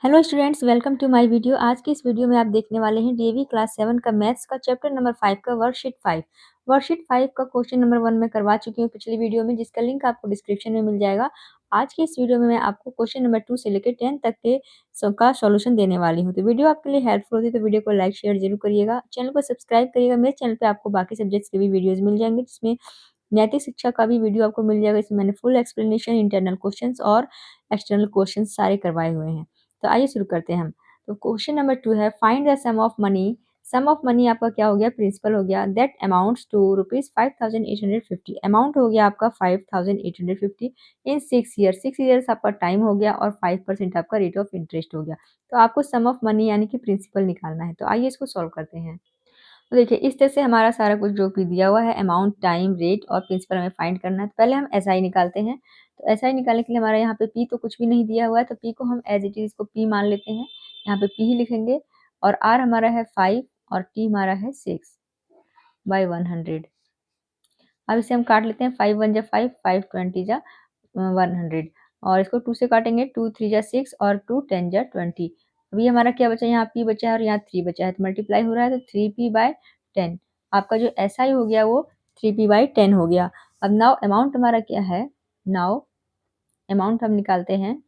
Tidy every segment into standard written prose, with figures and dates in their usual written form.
Hello students, welcome to my video. आज की इस वीडियो में आप देखने वाले हैं डीएवी क्लास 7 का मैथ्स का चैप्टर नंबर 5 का वर्कशीट 5। वर्कशीट 5 का क्वेश्चन नंबर 1 में करवा चुकी हूँ पिछली वीडियो में, जिसका लिंक आपको डिस्क्रिप्शन में मिल जाएगा। आज की इस वीडियो में मैं आपको क्वेश्चन नंबर 2 से लेकर 10 तक के का सॉल्यूशन देने वाली हूँ। तो वीडियो आपके लिए हेल्पफुल होती है तो वीडियो को लाइक शेयर जरूर करिएगा, चैनल को सब्सक्राइब करिएगा। मेरे चैनल पर आपको बाकी सब्जेक्ट्स के भी वीडियोज मिल जाएंगे, जिसमें नैतिक शिक्षा का भी वीडियो आपको मिल जाएगा। इसमें मैंने फुल एक्सप्लेनेशन, इंटरनल क्वेश्चंस और एक्सटर्नल क्वेश्चंस सारे करवाए हुए हैं। तो आइए शुरू करते हैं हम। तो क्वेश्चन नंबर 2 है, find the sum of money. Sum of money आपका क्या हो गया? प्रिंसिपल हो गया। That amounts to ₹5,850। अमाउंट हो गया आपका 5,850 इन 6 ईयर। 6 ईयर्स आपका टाइम हो गया और 5% आपका रेट ऑफ इंटरेस्ट हो गया। तो आपको सम ऑफ मनी यानी कि प्रिंसिपल निकालना है। तो आइए इसको सॉल्व करते हैं। तो देखिए, इस तरह से हमारा सारा कुछ जो भी दिया हुआ है, अमाउंट, टाइम, रेट और प्रिंसिपल हमें फाइंड करना है। तो पहले हम एसआई निकालते हैं। तो एसआई निकालने के लिए हमारा यहाँ पे पी तो कुछ भी नहीं दिया हुआ है, तो पी को हम एज इट इज इसको पी मान लेते हैं। यहाँ पे पी ही लिखेंगे और आर हमारा है 5 और टी हमारा है 6/100। अब इसे हम काट लेते हैं। 5 1 जा 5, 5 20 जा 100 और इसको 2 से काटेंगे। 2 3 जा 6 और 2 10 जा 20। अभी हमारा क्या बचा? यहाँ p बचा है और यहाँ 3 बचा है, तो मल्टीप्लाई हो रहा है, तो 3p/10। आपका जो SI हो गया वो 3p/10 हो गया। अब नाउ अमाउंट हमारा क्या है? नाउ अमाउंट हम निकालते हैं।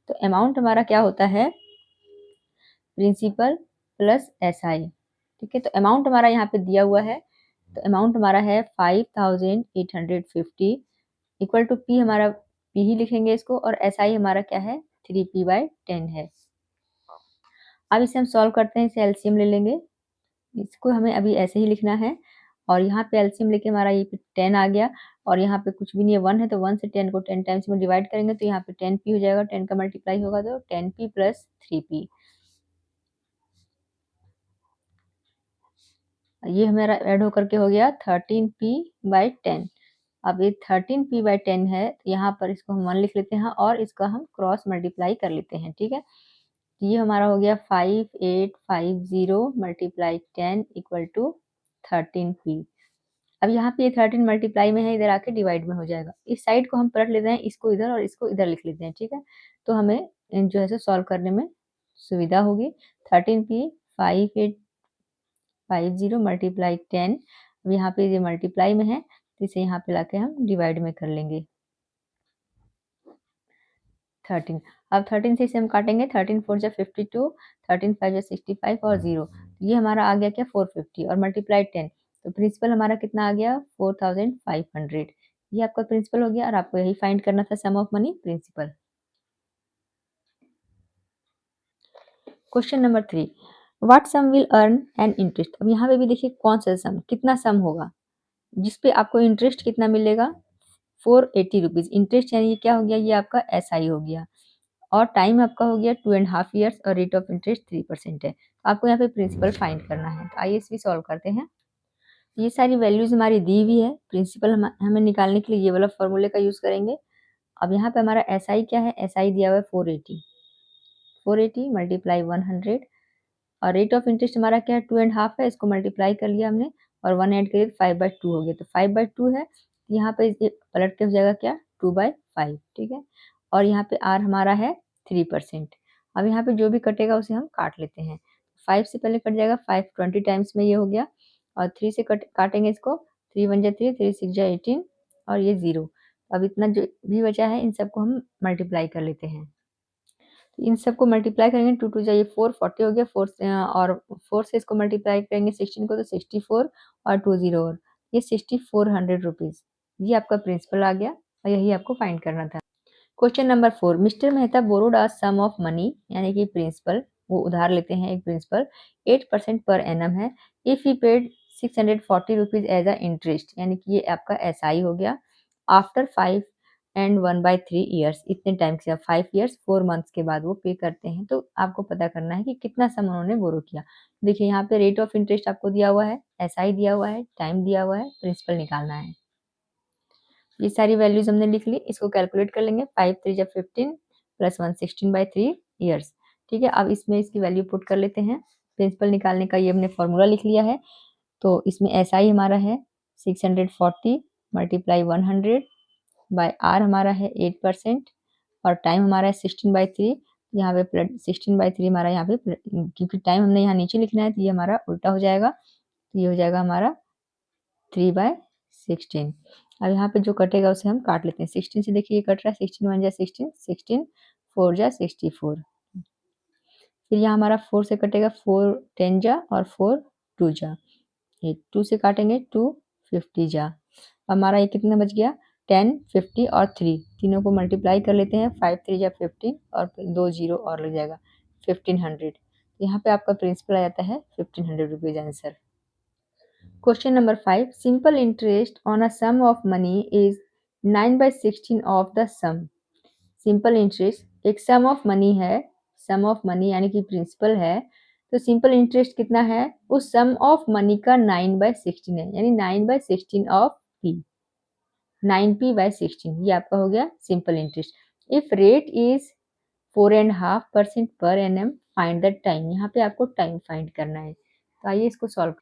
तो अमाउंट हमारा क्या होता है? Principal plus SI। ठीक है, तो अमाउंट हमारा यहाँ पे दिया हुआ है। तो अमाउंट हमारा है 5,850 इक्वल टू पी, हमारा पी ही लिखेंगे इसको, और SI हमारा क्या है? 3p/10 है। अब इसे हम सॉल्व करते हैं। इसे एलसीएम ले लेंगे। इसको हमें अभी ऐसे ही लिखना है और यहाँ पे एलसीएम लेके हमारा ये 10 आ गया और यहाँ पे कुछ भी नहीं है, 1 है, तो 1 से 10 को 10 टाइम्स में डिवाइड करेंगे तो यहाँ पे 10p हो जाएगा। 10 का मल्टीप्लाई होगा तो 10p प्लस 3p। ये हमारा ऐड होकर के हो गया 13p/10। अब ये 13p/10 है, तो यहाँ पर इसको हम 1 लिख लेते हैं और इसका हम क्रॉस मल्टीप्लाई कर लेते हैं। ठीक है, ये हमारा हो गया 5850 मल्टीप्लाई 10 इक्वल टू 13p। अब यहाँ पे ये 13 मल्टीप्लाई में है, इधर आके डिवाइड में हो जाएगा। इस साइड को हम पलट लेते हैं, इसको इधर और इसको इधर लिख लेते हैं। ठीक है, तो हमें जो है सॉल्व करने में सुविधा होगी। 13p 5850 multiply 10। अब यहाँ पे ये मल्टीप्लाई में है, तो इसे यहाँ पे लाके हम डिवाइड में कर लेंगे। 13। अब 13 से इसे हम काटेंगे। 13 4 जा 52, 13 5 जा 65 और 0। ये हमारा आ गया क्या? 450 और मल्टीप्लाई 10। तो प्रिंसिपल हमारा कितना आ गया? 4500। ये आपका प्रिंसिपल हो गया और आपको यही फाइंड करना था, sum of money, principal. Question number 3, what sum will earn an interest. अब यहाँ पे भी देखिए कौन सा सम, कितना सम होगा जिसपे आपको इंटरेस्ट कितना मिलेगा? 480 रुपीज इंटरेस्ट, यानी ये क्या हो गया? ये आपका SI हो गया और टाइम आपका हो गया 2.5 ईयर्स और रेट ऑफ इंटरेस्ट 3% है। आपको यहाँ पे प्रिंसिपल फाइंड करना है। तो आइए इसकी सॉल्व करते हैं। ये सारी वैल्यूज हमारी दी हुई है। प्रिंसिपल हमें निकालने के लिए ये वाला फॉर्मूले का यूज करेंगे। अब यहाँ पे हमारा SI क्या है? SI दिया हुआ है 480 मल्टीप्लाई 100 और रेट ऑफ इंटरेस्ट हमारा क्या है? 2.5 है, इसको मल्टीप्लाई कर लिया हमने और 1 ऐड करिए 5/2 हो गया। तो 5/2 है, यहाँ पे पलट के हो जाएगा क्या? 2/5। ठीक है, और यहाँ पे R हमारा है 3%। अब यहाँ पे जो भी कटेगा उसे हम काट लेते हैं। 5 से पहले कट जाएगा, 5 20 टाइम्स में ये हो गया और 3 से काटेंगे इसको। 3 1 जा 3, 3 6 जा 18 और ये 0। अब इतना जो भी बचा है इन सबको हम मल्टीप्लाई कर लेते हैं। तो इन सबको मल्टीप्लाई करेंगे, 2 2 जा ये 4 40 हो गया। 4 से और 4 से इसको मल्टीप्लाई करेंगे 16 को, तो 64 और 2 0 और ये 6400 रुपीज। ये आपका प्रिंसिपल आ गया और यही आपको फाइंड करना था। Question number 4, mister Mehta borrowed a sum of money, यानी कि प्रिंसिपल, वो उधार लेते हैं एक प्रिंसिपल, 8% पर एनम है। If he paid 640 rupees as a interest, यानी कि ये आपका SI हो गया। आफ्टर 5 एंड 1/3 ईयर्स, इतने टाइम से 5 ईयर्स 4 मंथ्स के बाद वो पे करते हैं। तो आपको पता करना है कि कितना सम उन्होंने बोरो किया। देखिए यहाँ पे रेट ऑफ इंटरेस्ट आपको दिया हुआ है, SI दिया हुआ है, टाइम दिया हुआ है, प्रिंसिपल निकालना है। ये सारी वैल्यूज हमने लिख ली, इसको कैलकुलेट कर लेंगे। 5 3 जा 15 प्लस 1 16/3 ईयर्स। ठीक है, अब इसमें इसकी वैल्यू पुट कर लेते हैं। प्रिंसिपल निकालने का ये हमने फॉर्मूला लिख लिया है। तो इसमें SI हमारा है 640 मल्टीप्लाई 100 बाय R हमारा है 8% और टाइम हमारा है 16/3। यहाँ पे 16/3 हमारा यहाँ पे क्योंकि टाइम हमने यहाँ नीचे लिखना है तो ये हमारा उल्टा हो जाएगा, तो ये हो जाएगा हमारा 3/16। अब यहाँ पे जो कटेगा उसे हम काट लेते हैं। 16 से देखिए ये कट रहा है, 16 1 जा 16, 16 4 जा 64। फिर यहाँ हमारा 4 से कटेगा, 4 10 जा और 4 2 जा। ये 2 से काटेंगे 2 50 जा। हमारा ये कितना बच गया, 10 50 और 3 तीनों को मल्टीप्लाई कर लेते हैं। 5 3 जा 15 और फिर 2 जीरो और लग जाएगा 1500। यहाँ पे आपका प्रिंसिपल आ जाता है 1500 rupees answer. Question number 5, simple interest on a sum of money is 9/16 of the sum. Simple interest एक सम ऑफ मनी है, सम ऑफ मनी यानी कि प्रिंसिपल है, तो सिंपल इंटरेस्ट कितना है, उस सम ऑफ मनी का 9/16 है, यानी 9/16 ऑफ पी, 9p/16 ये आपका हो गया simple interest. If rate is 4.5% per annum, find the time. यहाँ पे आपको टाइम फाइंड करना है, तो आइए इसको सॉल्व।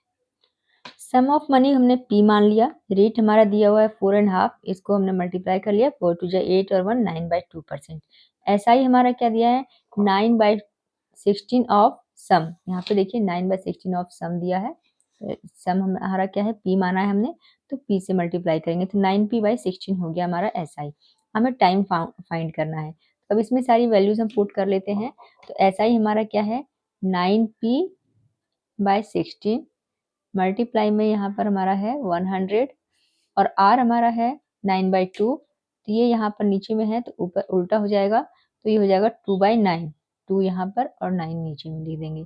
सम ऑफ मनी हमने p मान लिया, रेट हमारा दिया हुआ है 4.5, इसको हमने मल्टीप्लाई कर लिया, 4 2 जा 8 और 1 9/2%। ऐसा ही हमारा क्या दिया है, 9/16 ऑफ सम। यहाँ पे देखिए 9/16 ऑफ सम दिया है, सम हमारा क्या है, p माना है हमने, तो p से मल्टीप्लाई करेंगे तो 9p/16 हो गया हमारा SI। हमें टाइम फाइंड करना है, अब इसमें सारी वैल्यूज हम पुट कर लेते हैं। तो SI हमारा क्या है, 9p/16 मल्टीप्लाई में यहाँ पर हमारा है 100 और R हमारा है 9/2, तो ये यहाँ पर नीचे में है तो ऊपर उल्टा हो जाएगा, तो ये हो जाएगा 2/9, 2 यहाँ पर और 9 नीचे में लिख देंगे।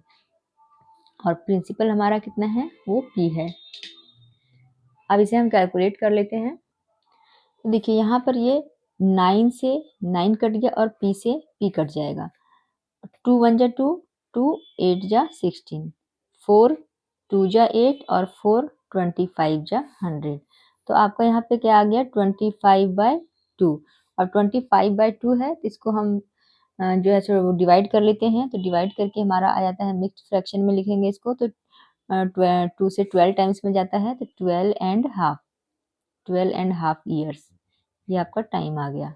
और प्रिंसिपल हमारा कितना है, वो P है। अब इसे हम कैलकुलेट कर लेते हैं। तो देखिए यहाँ पर ये 9 से 9 कट गया और P से P कट जाएगा। 2 1 जा 2, 2 8 जा 16, 4 2 जा 8 और 4 25 जा 100। तो आपका यहाँ पे क्या आ गया, 25/2। और 25/2 है तो इसको हम जो है सो डिवाइड कर लेते हैं। तो डिवाइड करके हमारा आ जाता है, मिक्स्ड फ्रैक्शन में लिखेंगे इसको, तो 2 से 12 टाइम्स में जाता है, तो 12.5 ईयर्स ये आपका टाइम आ गया।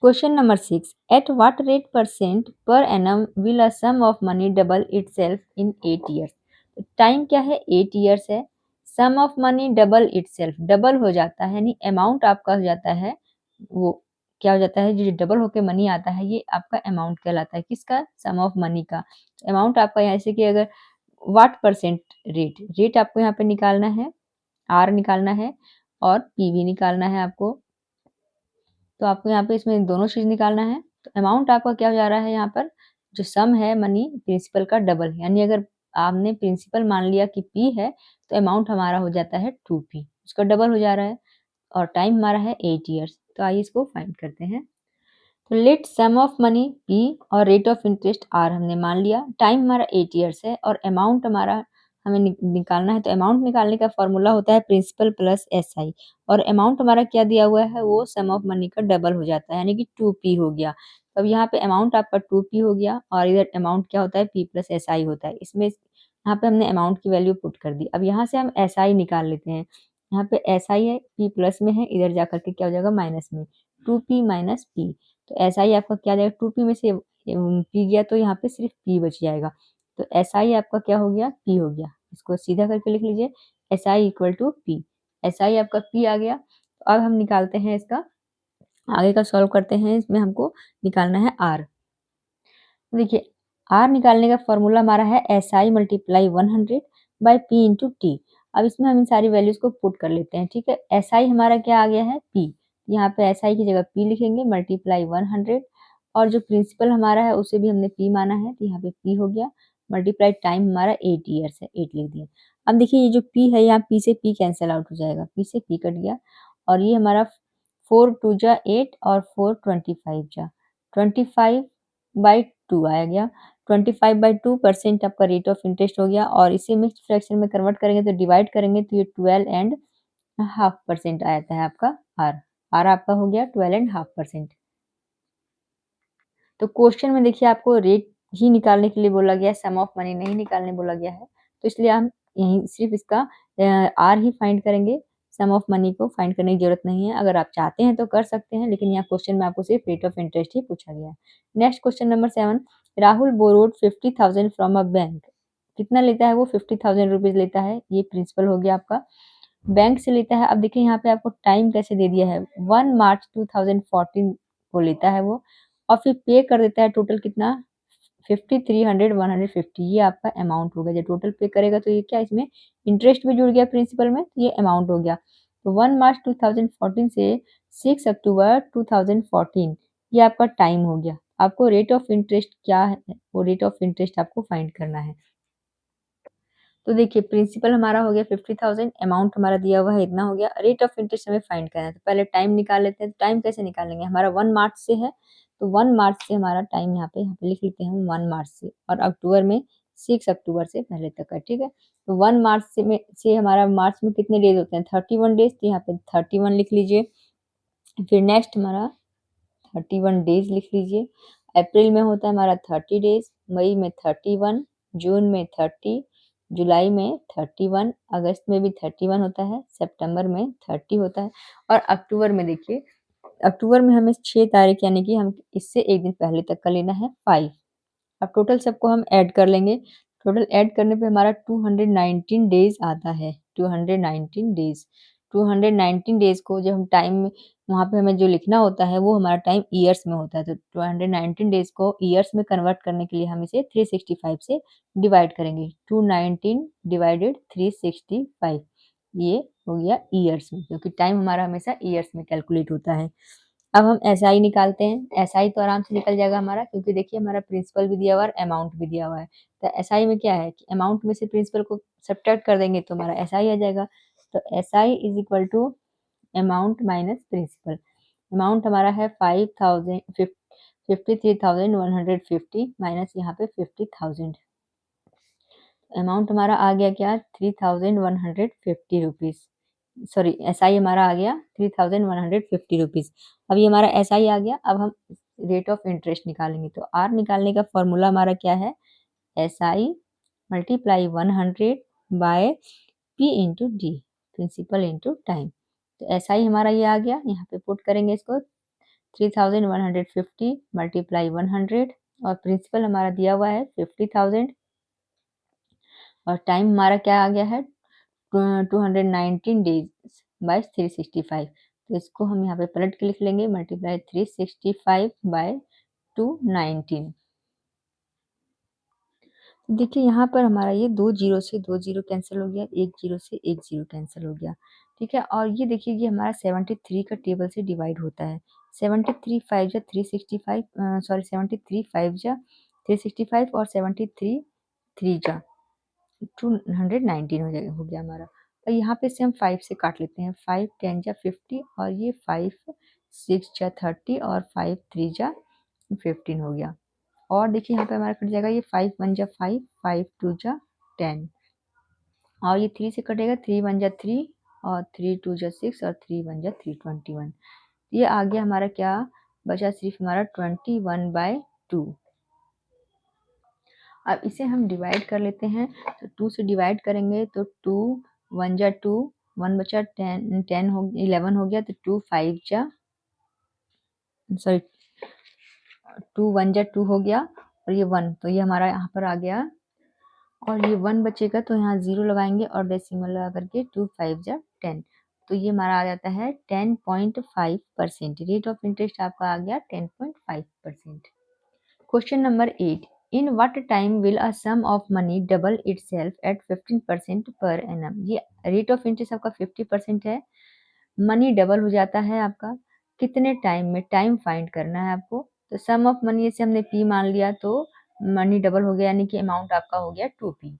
Question number 6. At what rate percent per annum will a sum of money double itself in 8 years? तो टाइम क्या है, 8 years है। Sum of money double itself, double हो जाता है, यानी अमाउंट आपका हो जाता है, वो क्या हो जाता है, जो डबल होके मनी आता है ये आपका अमाउंट कहलाता है। किसका, सम ऑफ मनी का। अमाउंट आपका यहाँ से कि अगर वाट परसेंट रेट, रेट आपको यहाँ पे निकालना है, आर निकालना है और पी भी निकालना है आपको। तो आपको यहाँ पे इसमें दोनों चीज़ निकालना है। तो अमाउंट आपका क्या हो जा रहा है, यहाँ पर जो सम है मनी प्रिंसिपल का डबल, यानी अगर आपने प्रिंसिपल मान लिया कि P है तो अमाउंट हमारा हो जाता है 2P, उसका डबल हो जा रहा है। और टाइम हमारा है 8 ईयर्स। तो आइए इसको फाइंड करते हैं। तो let sum of money P और रेट ऑफ इंटरेस्ट R हमने मान लिया। टाइम हमारा 8 ईयर्स है और अमाउंट हमारा हमें निकालना है। तो अमाउंट निकालने का फॉर्मूला होता है प्रिंसिपल प्लस SI, और अमाउंट हमारा क्या दिया हुआ है, वो सम ऑफ मनी का डबल हो जाता है, यानी कि 2P हो गया। तो अब यहाँ पे अमाउंट आपका 2P हो गया और इधर अमाउंट क्या होता है, P प्लस SI होता है। इसमें यहाँ पे हमने अमाउंट की वैल्यू पुट कर दी। अब यहाँ से हम SI निकाल लेते हैं। यहाँ पे SI है, P प्लस में है, इधर जाकर के क्या हो जाएगा, माइनस में, 2P माइनस P। तो ऐसा ही आपका क्या जाएगा, 2P में से P गया तो यहाँ पे सिर्फ P बच जाएगा। तो ऐसा ही आपका क्या हो गया, P हो गया। इसको सीधा करके लिख लीजिए, SI equal to P। SI आपका P आ गया। तो अब हम निकालते हैं इसका, आगे का सॉल्व करते हैं। इसमें हमको निकालना है R। देखिए R निकालने का फॉर्मूला हमारा है SI multiply 100/P into T। अब इसमें हम इन सारी वैल्यूज को पुट कर लेते हैं, ठीक है। SI हमारा क्या आ गया है, P। यहाँ पे SI की जगह P लिखेंगे, मल्टीप्लाई 100, और जो प्रिंसिपल हमारा है उसे भी हमने P माना है, तो यहाँ पे P हो गया, मल्टीप्लाई टाइम हमारा 8 ईयर्स है, 8 लिख दिया। अब देखिए ये जो P है, यहाँ P से P कैंसिल आउट हो जाएगा, P से P कट गया, और ये हमारा 4 2 जा 8 और 4 25 जा 25/2 आया गया। 25/2% आपका रेट ऑफ इंटरेस्ट हो गया, और इसे मिक्स्ड फ्रैक्शन में कन्वर्ट करेंगे तो डिवाइड करेंगे तो ये 12.5% आ जाता है आपका R। R आपका हो गया 12.5%। तो क्वेश्चन में देखिए आपको रेट ही निकालने के लिए बोला गया है, सम ऑफ मनी नहीं निकालने बोला गया है, तो इसलिए हम यहीं सिर्फ इसका R ही फाइंड करेंगे। सम ऑफ मनी को फाइंड करने की ज़रूरत नहीं है। अगर आप चाहते हैं तो कर सकते हैं, लेकिन यहाँ क्वेश्चन में आपको सिर्फ रेट ऑफ इंटरेस्ट ही पूछा गया है। Next question number 7, Rahul borrowed 50,000 from a bank. कितना लेता है वो? 50,000 रुपीज़ लेता है। ये प्रिंसिपल हो गया आपका। बैंक से लेता है। अब देखिए यहाँ पे आपको टाइम कैसे दे दिया है, 1 मार्च 2014 को लेता है वो, और फिर पे कर देता है टोटल कितना, 5300 150। ये आपका अमाउंट हो गया। जब टोटल पे करेगा तो ये क्या, इसमें इंटरेस्ट भी जुड़ गया प्रिंसिपल में, तो ये अमाउंट हो गया। तो 1 मार्च 2014 से 6 अक्टूबर 2014 ये आपका टाइम हो गया। आपको रेट ऑफ इंटरेस्ट क्या है, वो रेट ऑफ इंटरेस्ट आपको फाइंड करना है। तो देखिए प्रिंसिपल हमारा हो गया 50,000, अमाउंट हमारा दिया हुआ है इतना हो गया, रेट ऑफ इंटरेस्ट हमें फाइंड करना है। तो पहले टाइम निकाल लेते हैं। तो टाइम कैसे निकालेंगे, हमारा 1 मार्च से है, तो 1 मार्च से हमारा टाइम यहाँ पे लिख लेते हैं हम 1 मार्च से, और अक्टूबर में 6 अक्टूबर से पहले तक का, ठीक है। तो 1 मार्च से हमारा मार्च में कितने डेज होते हैं, 31 डेज, तो यहाँ पे 31 लिख लीजिए। फिर नेक्स्ट हमारा 31 डेज लिख लीजिए। अप्रैल में होता है हमारा 30 डेज, मई में 31, जून में 30, जुलाई में 31, अगस्त में भी 31 होता है, सितंबर में 30 होता है, और अक्टूबर में देखिए, अक्टूबर में हमें 6 तारीख यानी कि हम इससे एक दिन पहले तक का लेना है 5। अब टोटल सबको हम ऐड कर लेंगे। टोटल ऐड करने पे हमारा 219 डेज आता है, 219 डेज। 219 डेज को जब हम टाइम वहाँ पे हमें जो लिखना होता है वो हमारा टाइम ईयर्स में होता है, तो 219 डेज को ईयर्स में कन्वर्ट करने के लिए हम इसे 365 से डिवाइड करेंगे। 219 डिवाइडेड 365, ये हो गया ईयर्स में, क्योंकि टाइम हमारा हमेशा ईयर्स में कैलकुलेट होता है। अब हम एसआई निकालते हैं। एसआई तो आराम से निकल जाएगा हमारा, क्योंकि देखिए हमारा प्रिंसिपल भी दिया हुआ है और अमाउंट भी दिया हुआ है। तो एसआई में क्या है कि अमाउंट में से प्रिंसिपल को सब्ट्रैक्ट कर देंगे तो हमारा एसआई आ जाएगा। तो SI is equal to amount minus principal. Amount हमारा है 53,150 माइनस यहाँ पे 50,000। अमाउंट हमारा आ गया क्या, 3,150 रुपीज़। सॉरी, एसआई हमारा आ गया 3,150 रुपीज़। अब ये हमारा एसआई आ गया। अब हम रेट ऑफ इंटरेस्ट निकालेंगे। तो आर निकालने का फॉर्मूला हमारा क्या है, SI multiply 100 by P into D, principal into time. तो एसआई हमारा ये आ गया, यहाँ पे पुट करेंगे इसको, 3,150 मल्टीप्लाई 100, और प्रिंसिपल हमारा दिया हुआ है 50,000, और टाइम हमारा क्या आ गया है, 219 डेज बाय 365। तो इसको हम यहाँ पे पलट के लिख लेंगे, मल्टीप्लाई 365 बाय 219। देखिए यहाँ पर हमारा ये 2 जीरो से 2 जीरो कैंसिल हो गया, 1 जीरो से 1 जीरो कैंसिल हो गया, ठीक है। और ये देखिए ये हमारा 73 का टेबल से डिवाइड होता है। 73 5 जा 365, सॉरी 73 5 जा 365, और 73 3 जा 219 हो गया हमारा। और यहाँ पे से हम 5 से काट लेते हैं, 5 10 जा 50, और ये 5 6 जा 30, और 5 3 जा 15 हो गया। और देखिए यहाँ पे हमारा कट जाएगा, ये 5 1 जा 5, 5 2 जा 10, और ये 3 से कटेगा, 3 1 जा 3, और 3 2 जा 6, और 3 1 जा 3 21। ये आ गया हमारा क्या, बचा सिर्फ हमारा 21/2। अब इसे हम डिवाइड कर लेते हैं। तो 2 से डिवाइड करेंगे तो 2 1 जा 2, 1 बचा 10, 10 हो 11 हो गया, तो 2 5 जा, सॉरी 2 1 जा 2 हो गया, और ये 1, तो ये हमारा यहाँ पर आ गया, और ये 1 बचेगा तो यहाँ 0 लगाएंगे, और डेसिमल लगा करके 2 5 जा 10, तो ये हमारा आ जाता है 10.5%। रेट ऑफ इंटरेस्ट आपका आ गया 10.5%। Question number 8, in what time will a sum of money double itself at 15% per annum. ये रेट ऑफ इंटरेस्ट आपका 50% है, मनी डबल हो जाता है आपका कितने टाइम में, टाइम फाइंड करना है आपको। तो सम ऑफ मनी से हमने पी मान लिया, तो मनी डबल हो गया, यानी कि अमाउंट आपका हो गया 2p।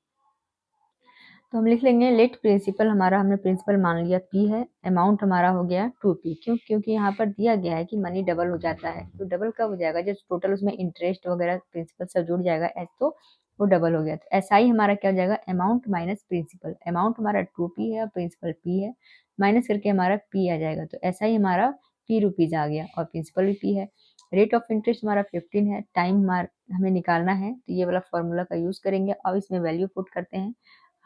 तो हम लिख लेंगे लेट प्रिंसिपल, हमारा हमने प्रिंसिपल मान लिया p है, अमाउंट हमारा हो गया 2p। क्यों, क्योंकि यहाँ पर दिया गया है कि मनी डबल हो जाता है। तो डबल कब हो जाएगा, जब टोटल उसमें इंटरेस्ट वगैरह प्रिंसिपल सब जुड़ जाएगा, तो वो डबल हो गया। तो एस आई हमारा क्या हो जाएगा, अमाउंट माइनस प्रिंसिपल। अमाउंट हमारा 2p है और प्रिंसिपल p है, माइनस करके हमारा p आ जाएगा। तो एस आई हमारा p रुपीज़ आ गया, और प्रिंसिपल भी p है। रेट ऑफ इंटरेस्ट हमारा 15 है, टाइम हमारा हमें निकालना है, तो ये वाला फॉर्मूला का यूज़ करेंगे। अब इसमें वैल्यू पुट करते हैं,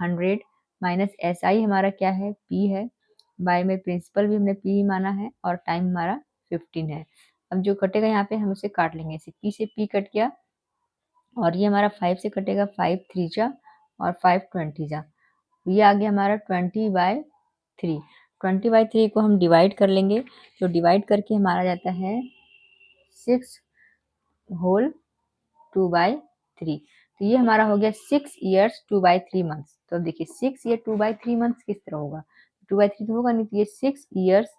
100 माइनस एस आई हमारा क्या है, पी है, बाय में प्रिंसिपल भी हमने पी ही माना है और टाइम हमारा 15 है। अब जो कटेगा यहाँ पे हम उसे काट लेंगे, इसे पी से पी कट गया और ये हमारा 5 से कटेगा, 5 3 जा और 5 20 जा, ये आ गया हमारा 20/3। 20/3 को हम डिवाइड कर लेंगे, तो डिवाइड करके हमारा जाता है 6 होल 2/3। तो ये हमारा हो गया 6 ईयर्स 2/3 मंथ्स। तो अब देखिए 6 ईयर 2/3 मंथ्स किस तरह होगा, 2/3 तो होगा नहीं, तो ये 6 ईयर्स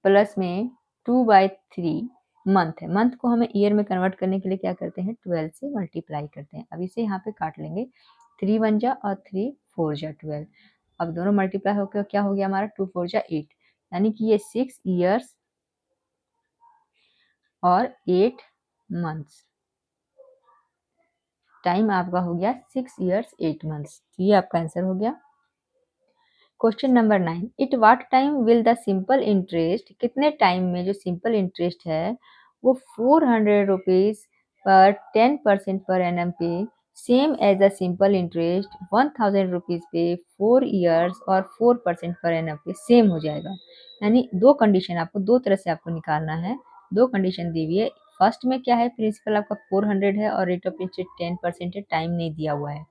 प्लस में 2/3 मंथ है। मंथ को हमें ईयर में कन्वर्ट करने के लिए क्या करते हैं, 12 से मल्टीप्लाई करते हैं। अब इसे यहाँ पे काट लेंगे, 3 1 जा और 3 4 जा 12। अब दोनों मल्टीप्लाई होकर क्या हो गया हमारा, 2 4 जा 8, यानी कि ये 6 ईयर्स और 8 मंथ्स। टाइम आपका हो गया 6 ईयर्स 8 मंथ्स। तो ये आपका आंसर हो गया। Question number 9, it what time will the simple interest, कितने टाइम में जो सिंपल इंटरेस्ट है वो 400 रुपीज पर 10% पर एनम पे same as the simple interest 1000 rupees पे 4 ईयर्स और 4% पर एनम पे सेम हो जाएगा। यानी दो कंडीशन आपको, दो तरह से आपको निकालना है। दो कंडीशन दी हुई है। फर्स्ट में क्या है, प्रिंसिपल आपका 400 है और रेट ऑफ इंटरेस्ट 10% है, टाइम नहीं दिया हुआ है।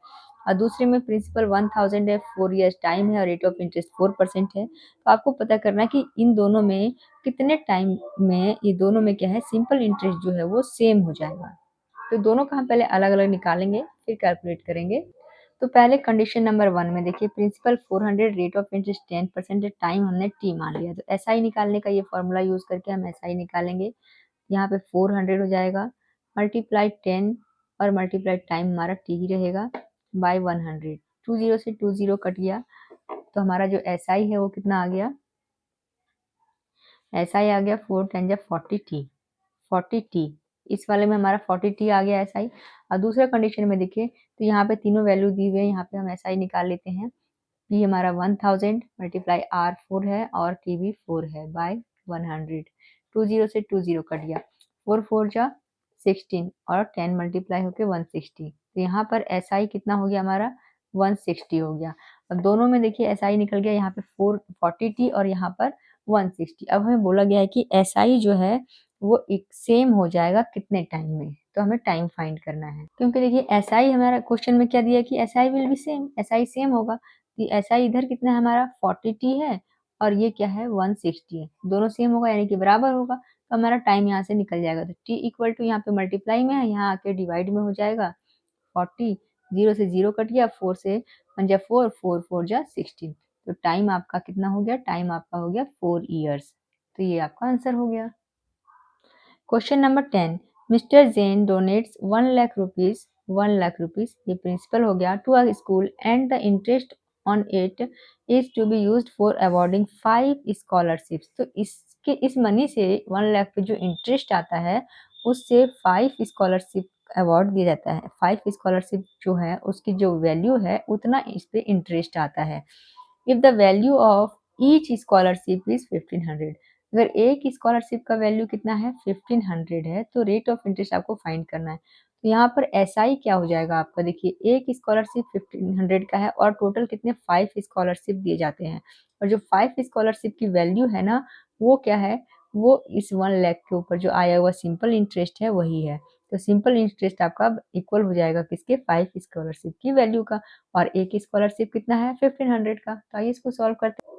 और दूसरे में प्रिंसिपल 1000 है, 4 ईयर्स टाइम है और रेट ऑफ इंटरेस्ट 4% है। तो आपको पता करना है कि इन दोनों में कितने टाइम में ये दोनों में क्या है, सिंपल इंटरेस्ट जो है वो सेम हो जाएगा। तो दोनों का हम पहले अलग अलग निकालेंगे फिर कैलकुलेट करेंगे। तो पहले कंडीशन नंबर 1 में देखिए, प्रिंसिपल 400, रेट ऑफ इंटरेस्ट 10% है, टाइम हमने टी मान लिया। तो एसआई निकालने का ये फॉर्मूला यूज करके हम एसआई निकालेंगे। यहाँ पे 400 हो जाएगा, मल्टीप्लाई 10 और मल्टीप्लाई टाइम हमारा टी ही रहेगा बाय 100। 20 से 20 कट गया, तो हमारा जो एसआई है वो कितना आ गया, एसआई आ गया 4 10 जा 40 टी। इस वाले में हमारा 40 टी आ गया एसआई। और दूसरा कंडीशन में देखिए, तो यहाँ पे तीनों वैल्यू दी हुई है, यहाँ पे हम एसआई निकाल लेते हैं। पी हमारा 1000 मल्टीप्लाई आर 4 है और टी भी 4 है बाय 100। 20 से 20 कट गया, 4 4 जा 16 और 10 मल्टीप्लाई होके 160। तो यहाँ पर एसआई कितना हो गया हमारा, 160 हो गया। अब दोनों में देखिए एसआई निकल गया, यहाँ पे 40 टी और यहाँ पर 160। अब हमें बोला गया है कि एसआई जो है वो एक सेम हो जाएगा कितने टाइम में, तो हमें टाइम फाइंड करना है। क्योंकि देखिए एसआई हमारा क्वेश्चन में क्या दिया है कि SI will be same, SI same होगा। एसआई इधर कितना है हमारा 40 टी है और ये क्या है 160 है, दोनों सेम होगा यानी कि बराबर होगा। तो हमारा टाइम यहाँ से निकल जाएगा। तो टी इक्वल टू यहाँ पे मल्टीप्लाई में है, यहाँ आके डिवाइड में हो जाएगा। 40, 0 से 0 कट गया, 4 से 1 जा 4, 4 4 जा 16। तो टाइम आपका कितना हो गया, टाइम आपका हो गया 4 ईयर्स। तो ये आपका आंसर हो गया। Question number 10, mister Jain donates 1 lakh rupees, 1 lakh rupees ये प्रिंसिपल हो गया, to a school and the interest on it is to be used for awarding 5 scholarships. तो इसके इस मनी से 1 लाख पे जो इंटरेस्ट आता है उससे 5 स्कॉलरशिप अवार्ड दिया जाता है। 5 स्कॉलरशिप जो है उसकी जो वैल्यू है उतना इस पे इंटरेस्ट आता है। If the value of each scholarship is 1500, अगर एक स्कॉलरशिप का वैल्यू कितना है 1500 है, तो रेट ऑफ इंटरेस्ट आपको फाइंड करना है। तो यहाँ पर एसआई क्या हो जाएगा आपका, देखिए एक स्कॉलरशिप 1500 का है और टोटल कितने 5 स्कॉलरशिप दिए जाते हैं, और जो 5 स्कॉलरशिप की वैल्यू है ना वो क्या है, वो इस 1 लाख के ऊपर जो आया हुआ सिंपल इंटरेस्ट है वही है। तो सिंपल इंटरेस्ट आपका इक्वल हो जाएगा किसके, 5 स्कॉलरशिप की वैल्यू का। और एक स्कॉलरशिप कितना है 1500 का। तो आइए इसको सॉल्व करते हैं।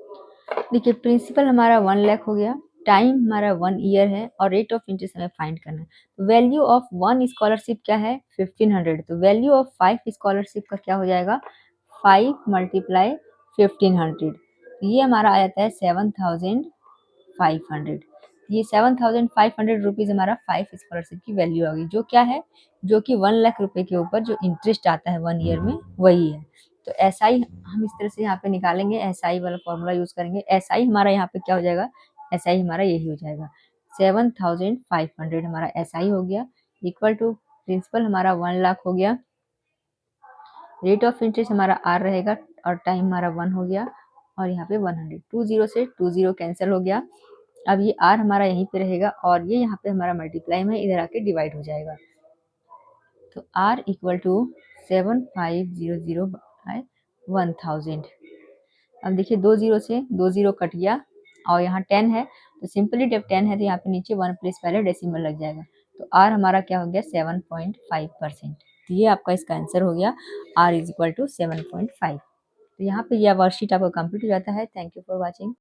देखिए प्रिंसिपल हमारा 1 लाख हो गया, टाइम हमारा 1 ईयर है और रेट ऑफ इंटरेस्ट हमें फाइंड करना है। वैल्यू ऑफ 1 स्कॉलरशिप क्या है 1500, तो वैल्यू ऑफ 5 स्कॉलरशिप का क्या हो जाएगा 5 मल्टीप्लाई 1500, ये हमारा आ जाता है 7500। ये 7500 रुपीज हमारा 5 स्कॉलरशिप की वैल्यू आ गई, जो क्या है, जो कि 1 लाख रुपए के ऊपर जो इंटरेस्ट आता है 1 ईयर में वही है। तो एसआई हम इस तरह से यहाँ पे निकालेंगे, एसआई वाला फॉर्मूला यूज करेंगे। एसआई हमारा यहाँ पे क्या हो जाएगा, एसआई हमारा यही हो जाएगा 7500 हमारा एसआई हो गया, इक्वल टू प्रिंसिपल हमारा 1 लाख हो गया, रेट ऑफ इंटरेस्ट हमारा आर रहेगा और टाइम हमारा 1 हो गया और यहाँ पे 100। 20 से 20 कैंसिल हो गया। अब ये आर हमारा यहीं पे रहेगा और ये यहाँ पे हमारा मल्टीप्लाई में इधर आके डिवाइड हो जाएगा। तो आर इक्वल टू 7500 बाय 1000। अब देखिए 2 ज़ीरो से 2 ज़ीरो कट गया और यहाँ 10 है, तो सिंपली जब 10 है तो यहाँ पे नीचे 1 प्लेस पहले डेसिमल लग जाएगा। तो आर हमारा क्या हो गया 7.5%। तो ये आपका इसका आंसर हो गया r इज़ इक्वल टू 7.5। तो यहाँ पे यह वर्कशीट आपका कंप्लीट हो जाता है। Thank you for watching.